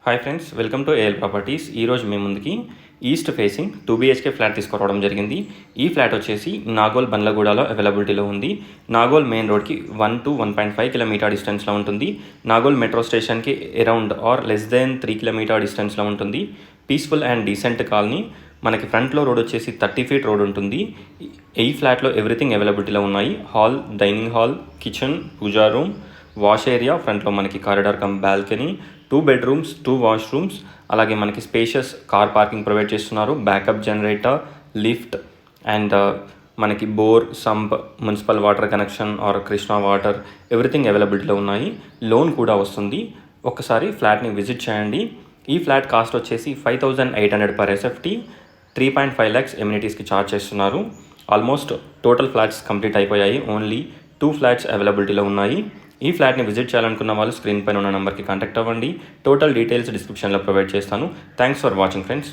Hi friends, welcome to AL properties. ఈరోజు మీ ముందుకి ఈస్ట్ ఫేసింగ్ 2 BHK ఫ్లాట్ తీసుకురావడం జరిగింది. ఈ ఫ్లాట్ వచ్చేసి నాగోల్ బండ్లగూడలో అవైలబిలిటీలో ఉంది. నాగోల్ మెయిన్ రోడ్కి 1 to 1.5 కిలోమీటర్ డిస్టెన్స్లో ఉంటుంది. నాగోల్ మెట్రో స్టేషన్కి around or less than 3 kilometer డిస్టెన్స్లో ఉంటుంది. Peaceful and decent colony. మనకి ఫ్రంట్లో రోడ్ వచ్చేసి 30 feet రోడ్ ఉంటుంది. ఈ ఫ్లాట్లో ఎవ్రీథింగ్ అవైలబిలిటీలో ఉన్నాయి. హాల్, డైనింగ్ హాల్, కిచెన్, పూజా రూమ్, వాష్ ఏరియా, ఫ్రంట్లో మనకి corridor come balcony, 2 bedrooms, 2 washrooms, అలాగే మనకి స్పేషియస్ కార్ పార్కింగ్ ప్రొవైడ్ చేస్తున్నారు. బ్యాకప్ జనరేటర్, లిఫ్ట్ అండ్ మనకి bore, sump, municipal water connection or Krishna water everything అవైలబిలిటీలో ఉన్నాయి. లోన్ కూడా వస్తుంది. ఒక్కసారి ఫ్లాట్ని విజిట్ చేయండి. ఈ ఫ్లాట్ కాస్ట్ వచ్చేసి 5,800 per SFT, 3.5 lakhs ఎమ్యూనిటీస్కి ఛార్జ్ చేస్తున్నారు. ఆల్మోస్ట్ టోటల్ ఫ్లాట్స్ కంప్లీట్ అయిపోయాయి. ఓన్లీ 2 flats అవైలబిలిటీలో ఉన్నాయి. ఈ ఫ్లాట్ని విజిట్ చేయాలనుకున్న వాళ్ళు స్క్రీన్ పైన ఉన్న నెంబర్కి కాంటాక్ట్ అవ్వండి. టోటల్ డీటెయిల్స్ డిస్క్రిప్షన్లో ప్రొవైడ్ చేస్తాను. Thanks for watching friends.